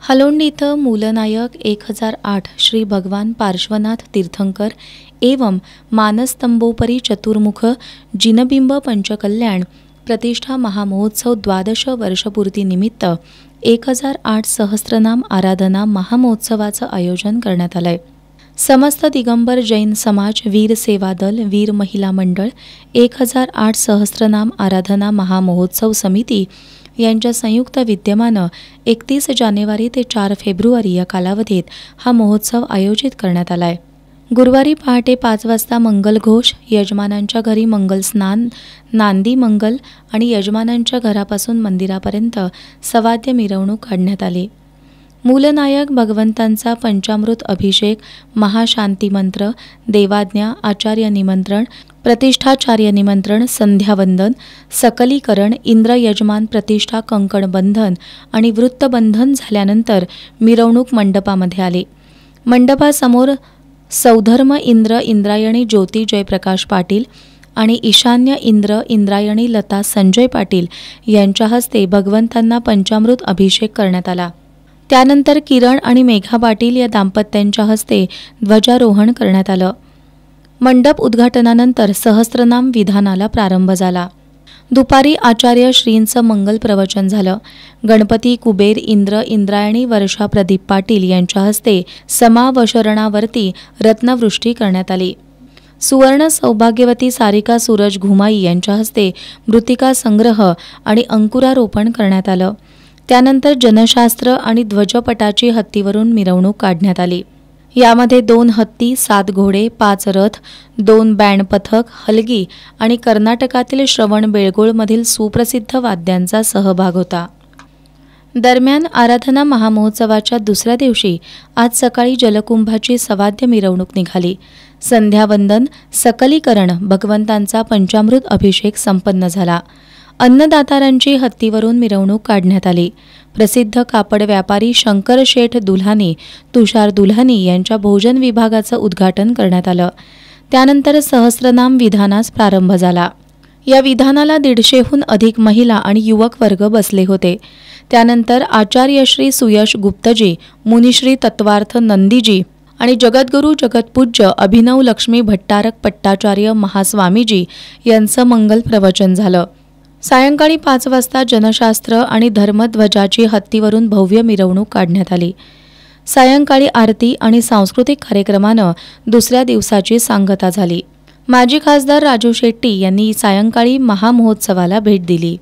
हलोंडी इथं मूलनायक 1008 श्री भगवान पार्श्वनाथ तीर्थंकर एवं मानस्तंभोपरी चतुर्मुख जिनबिंब पंचकल्याण प्रतिष्ठा महामहोत्सव 12 वर्षपूर्ती निमित्त 1008 सहस्त्रनाम आराधना महामहोत्सवाचं आयोजन करण्यात आलंय। समस्त दिगंबर जैन समाज, वीर सेवा दल, वीर महिला मंडळ, 1008 सहस्त्रनाम आराधना महामहोत्सव समिती यांच्या संयुक्त विद्यमानं 31 जानेवारी ते 4 फेब्रुवारी या कालावधीत हा महोत्सव आयोजित करण्यात आला आहे। गुरुवारी पहाटे 5 वाजता मंगलघोष, यजमानांच्या घरी मंगल स्नान, नांदी मंगल आणि यजमानांच्या घरापासून मंदिरापर्यंत सवाद्य मिरवणूक काढण्यात आली। मूलनायक भगवंतांचा पंचामृत अभिषेक, महाशांती मंत्र, देवाज्ञा, आचार्य निमंत्रण, प्रतिष्ठाचार्य निमंत्रण, संध्यावंदन, सकलीकरण, इंद्र यजमान प्रतिष्ठा कंकण बंधन आणि वृत्तबंधन झाल्यानंतर मिरवणूक मंडपामध्ये आली। मंडपासमोर सौधर्म इंद्र इंद्रायणी ज्योती जयप्रकाश पाटील आणि ईशान्य इंद्र इंद्रायणी लता संजय पाटील यांच्या हस्ते भगवंतांना पंचामृत अभिषेक करण्यात आला। त्यानंतर किरण आणि मेघा पाटील या दाम्पत्यांच्या हस्ते ध्वजारोहण करण्यात आलं। मंडप उद्घाटनानंतर सहस्त्रनाम विधानाला प्रारंभ झाला। दुपारी आचार्य श्रींचं मंगल प्रवचन झालं। गणपती, कुबेर, इंद्र, इंद्रायणी वर्षा प्रदीप पाटील यांच्या हस्ते समावशरणावरती रत्नवृष्टी करण्यात आली। सुवर्ण सौभाग्यवती सारिका सूरज घुमाई यांच्या हस्ते मृतिका संग्रह आणि अंकुरारोपण करण्यात आलं। त्यानंतर जनशास्त्र आणि ध्वजपटाची हत्तीवरून मिरवणूक काढण्यात आली। यामध्ये 2 हत्ती, 7 घोडे, 5 रथ, 2 बँड पथक, हलगी आणि कर्नाटकातील श्रवण बेळगोळमधील सुप्रसिद्ध वाद्यांचा सहभाग होता। दरम्यान आराधना महामहोत्सवाच्या दुसऱ्या दिवशी आज सकाळी जलकुंभाची सवाद्य मिरवणूक निघाली। संध्यावंदन, सकलीकरण, भगवंतांचा पंचामृत अभिषेक संपन्न झाला। अन्नदातारांची हत्तीवरून मिरवणूक काढण्यात आली। प्रसिद्ध कापड व्यापारी शंकर शेठ दुल्हानी, तुषार दुल्हानी यांच्या भोजन विभागाचं उद्घाटन करण्यात आलं। त्यानंतर सहस्त्रनाम विधानास प्रारंभ झाला। या विधानाला 150हून अधिक महिला आणि युवक वर्ग बसले होते। त्यानंतर आचार्य श्री सुयश गुप्तजी, मुनिश्री तत्वार्थ नंदीजी आणि जगद्गुरू जगतपूज्य अभिनव लक्ष्मी भट्टारक पट्टाचार्य महास्वामीजी यांचं मंगल प्रवचन झालं। सायंकाळी 5 वाजता जनशास्त्र आणि धर्मध्वजाची हत्तीवरून भव्य मिरवणूक काढण्यात आली। सायंकाळी आरती आणि सांस्कृतिक कार्यक्रमानं दुसऱ्या दिवसाची सांगता झाली। माजी खासदार राजू शेट्टी यांनी सायंकाळी महामहोत्सवाला भेट दिली।